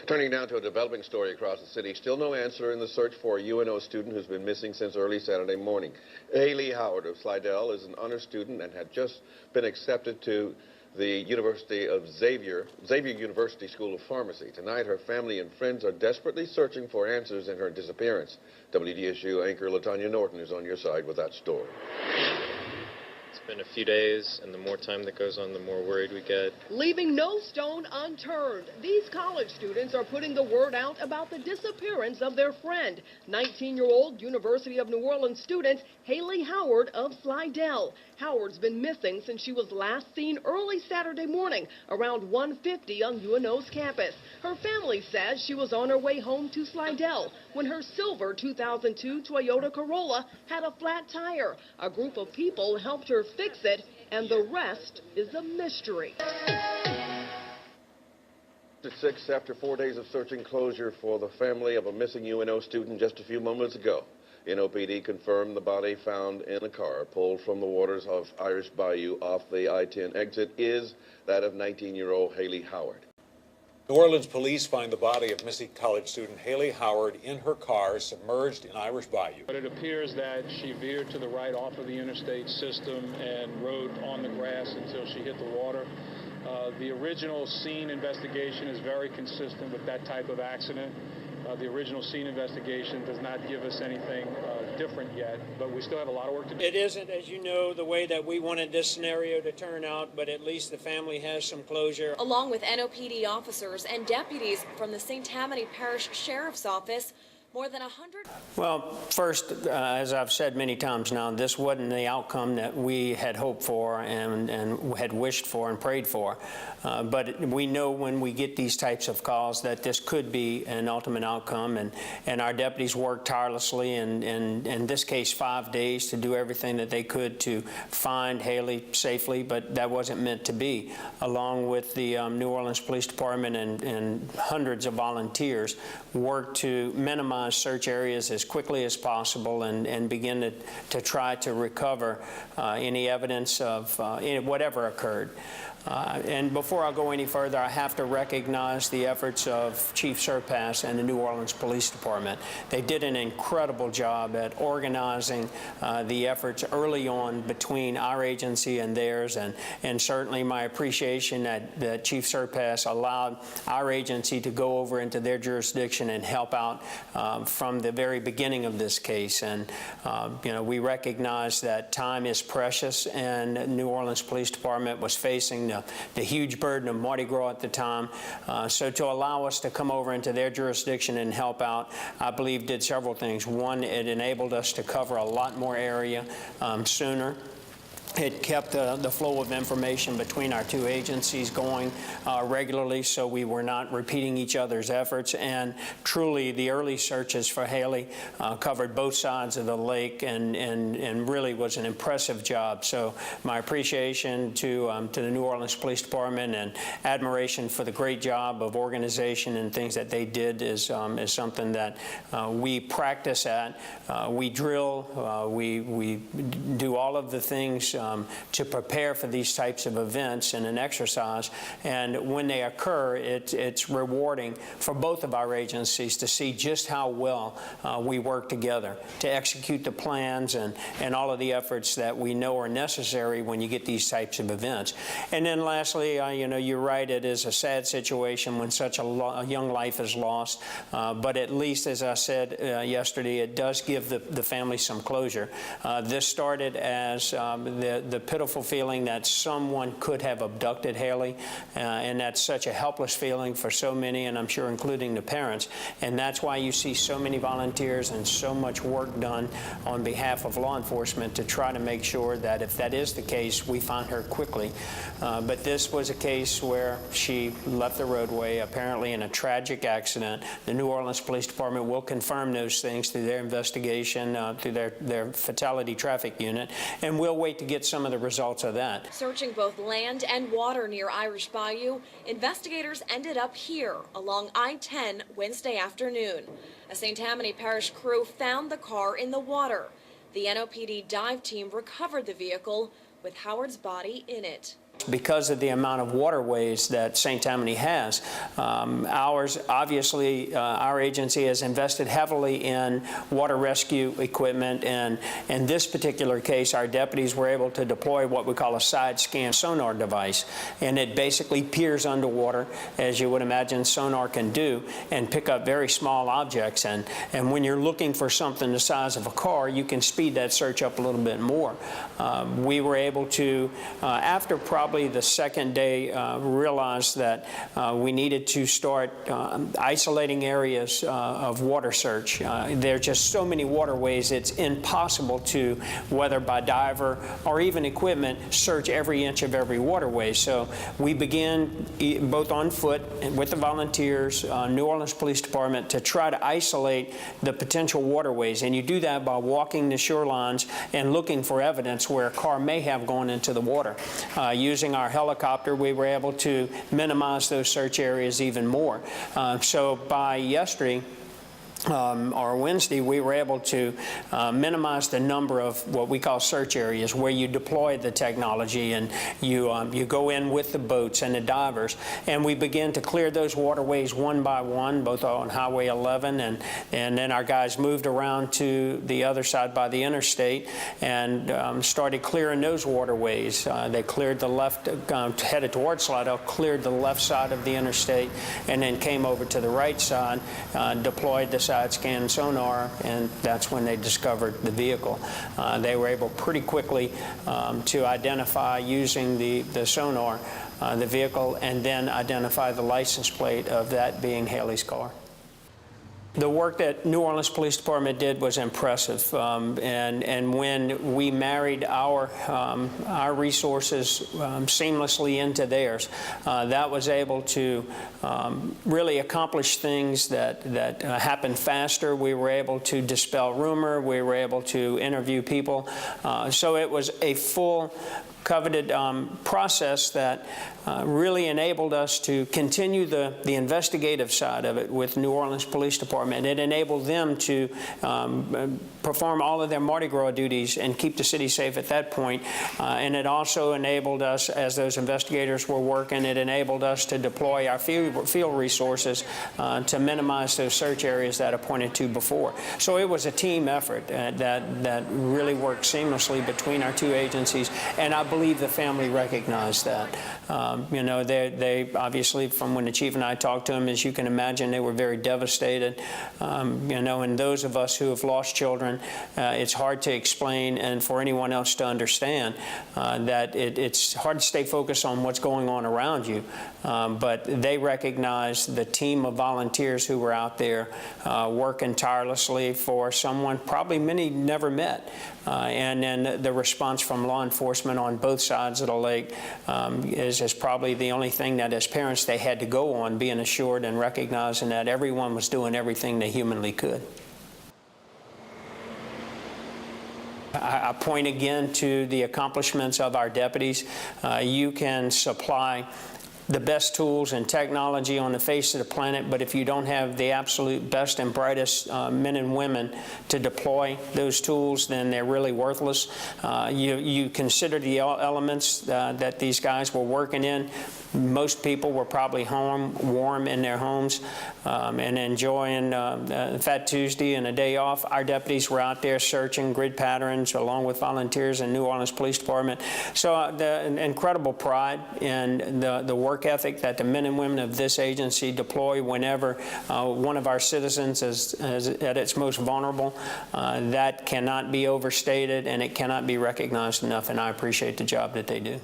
Turning now to a developing story across the city. Still no answer in the search for a UNO student who's been missing since early Saturday morning. Hayley Howard of Slidell is an honor student and had just been accepted to the University of Xavier University School of Pharmacy. Tonight, her family and friends are desperately searching for answers in her disappearance. WDSU anchor LaTanya Norton is on your side with that story. It's been a few days, and the more time that goes on, the more worried we get. Leaving no stone unturned, these college students are putting the word out about the disappearance of their friend, 19-year-old University of New Orleans student Hayley Howard of Slidell. Howard's been missing since she was last seen early Saturday morning around 1:50 on UNO's campus. Her family says she was on her way home to Slidell when her silver 2002 Toyota Corolla had a flat tire. A group of people helped her fix it, and the rest is a mystery. At 6 after 4 days of searching, closure for the family of a missing UNO student just a few moments ago. NOPD confirmed the body found in a car pulled from the waters of Irish Bayou off the I-10 exit is that of 19-year-old Hayley Howard. New Orleans police find the body of missing college student Hayley Howard in her car submerged in Irish Bayou. But it appears that she veered to the right off of the interstate system and rode on the grass until she hit the water. The original scene investigation is very consistent with that type of accident. The original scene investigation does not give us anything different yet, but we still have a lot of work to do. It isn't, as you know, the way that we wanted this scenario to turn out, but at least the family has some closure. Along with NOPD officers and deputies from the St. Tammany Parish Sheriff's Office, more than 100. Well, first, as I've said many times now, this wasn't the outcome that we had hoped for and had wished for and prayed for. But we know when we get these types of calls that this could be an ultimate outcome, and our deputies worked tirelessly, and in this case 5 days, to do everything that they could to find Hayley safely, but that wasn't meant to be. Along with the New Orleans Police Department and hundreds of volunteers, worked to minimize search areas as quickly as possible and begin to try to recover any evidence of whatever occurred. And before I go any further, I have to recognize the efforts of Chief Surpass and the New Orleans Police Department. They did an incredible job at organizing the efforts early on between our agency and theirs, and certainly my appreciation that Chief Surpass allowed our agency to go over into their jurisdiction and help out from the very beginning of this case. And you know, we recognize that time is precious, and the New Orleans Police Department was facing the huge burden of Mardi Gras at the time. So to allow us to come over into their jurisdiction and help out, I believe did several things. One, it enabled us to cover a lot more area sooner. It kept the flow of information between our two agencies going regularly, so we were not repeating each other's efforts. And truly, the early searches for Hayley covered both sides of the lake, and really was an impressive job. So my appreciation to the New Orleans Police Department and admiration for the great job of organization and things that they did is something that we practice at. We drill, we do all of the things to prepare for these types of events in an exercise, and when they occur, it's rewarding for both of our agencies to see just how well we work together to execute the plans and all of the efforts that we know are necessary when you get these types of events. And then lastly, you know, you're right, it is a sad situation when such a young life is lost, but at least, as I said yesterday, it does give the family some closure. This started as the pitiful feeling that someone could have abducted Hayley, and that's such a helpless feeling for so many, and I'm sure including the parents. And that's why you see so many volunteers and so much work done on behalf of law enforcement to try to make sure that if that is the case, we find her quickly. But this was a case where she left the roadway, apparently in a tragic accident. The New Orleans Police Department will confirm those things through their investigation, through their fatality traffic unit, and we'll wait to get some of the results of that. Searching both land and water near Irish Bayou, investigators ended up here along I-10 Wednesday afternoon. A St. Tammany Parish crew found the car in the water. The NOPD dive team recovered the vehicle with Howard's body in it. Because of the amount of waterways that St. Tammany has. Our agency has invested heavily in water rescue equipment, and in this particular case, our deputies were able to deploy what we call a side scan sonar device, and it basically peers underwater, as you would imagine sonar can do, and pick up very small objects. And when you're looking for something the size of a car, you can speed that search up a little bit more. We were able to, after probably the second day, realized that we needed to start isolating areas of water search. There are just so many waterways, it's impossible to, whether by diver or even equipment, search every inch of every waterway. So we began both on foot and with the volunteers, New Orleans Police Department, to try to isolate the potential waterways. And you do that by walking the shorelines and looking for evidence where a car may have gone into the water. Using our helicopter, we were able to minimize those search areas even more. So by yesterday, or Wednesday, we were able to minimize the number of what we call search areas, where you deploy the technology and you go in with the boats and the divers, and we begin to clear those waterways one by one, both on Highway 11, and then our guys moved around to the other side by the interstate and started clearing those waterways. They cleared the left, headed towards Slidell, cleared the left side of the interstate, and then came over to the right side, deployed the side scan sonar, and that's when they discovered the vehicle. They were able pretty quickly to identify, using the sonar, the vehicle, and then identify the license plate of that being Hayley's car. The work that New Orleans Police Department did was impressive, and when we married our resources seamlessly into theirs, that was able to really accomplish things that happened faster. We were able to dispel rumor. We were able to interview people. So it was a full, coveted process that really enabled us to continue the investigative side of it with New Orleans Police Department. It enabled them to perform all of their Mardi Gras duties and keep the city safe at that point. And it also enabled us, as those investigators were working, it enabled us to deploy our field resources to minimize those search areas that I pointed to before. So it was a team effort that really worked seamlessly between our two agencies, and I believe the family recognized that. You know, they obviously, from when the chief and I talked to them, as you can imagine, they were very devastated. You know, and those of us who have lost children, it's hard to explain, and for anyone else to understand, that it's hard to stay focused on what's going on around you. But they recognize the team of volunteers who were out there working tirelessly for someone probably many never met. And then the response from law enforcement on both sides of the lake is probably the only thing that, as parents, they had to go on, being assured and recognizing that everyone was doing everything they humanly could. I point again to the accomplishments of our deputies. You can supply the best tools and technology on the face of the planet, but if you don't have the absolute best and brightest men and women to deploy those tools, then they're really worthless. You consider the elements that these guys were working in. Most people were probably home, warm in their homes, and enjoying Fat Tuesday and a day off. Our deputies were out there searching grid patterns along with volunteers in New Orleans Police Department. So the incredible pride in the work ethic that the men and women of this agency deploy whenever one of our citizens is at its most vulnerable, that cannot be overstated, and it cannot be recognized enough, and I appreciate the job that they do.